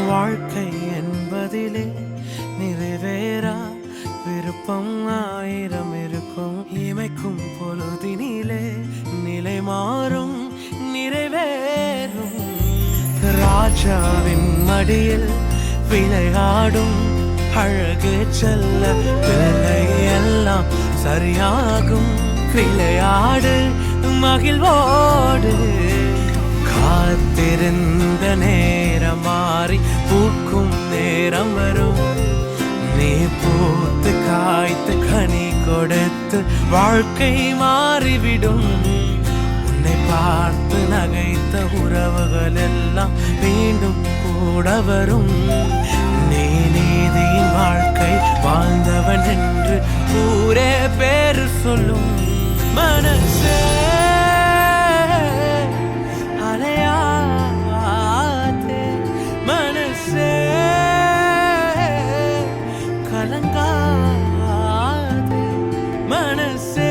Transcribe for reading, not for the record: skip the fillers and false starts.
வாழ்க்கை என்பதிலே நிறைவேறா விருப்பம் ஆயிரம் இருக்கும். இமைக்கும் பொழுதினிலே நிலை மாறும் நிறைவேறும். ராஜாவின் மடியில் விளையாடும் அழகு செல்ல பிள்ளை எல்லாம் சரியாகும். விளையாடு மகிழ்வோடு. காத்திருந்த நேரம் மாறி பூக்கும் நேரம் வரும். நீ பூத்து காய்த்து கனி கொடுத்து வாழ்க்கை மாறிவிடும். உன்னை பார்த்து நகைத்த உறவுகள் எல்லாம் மீண்டும் கூட வரும். நீ நீதியின் வாழ்க்கை வாழ்ந்தவன் என்று ஊரே பேரு சொல்லும். மனசே அலையாதே, மனசே கலங்காதே, மனசே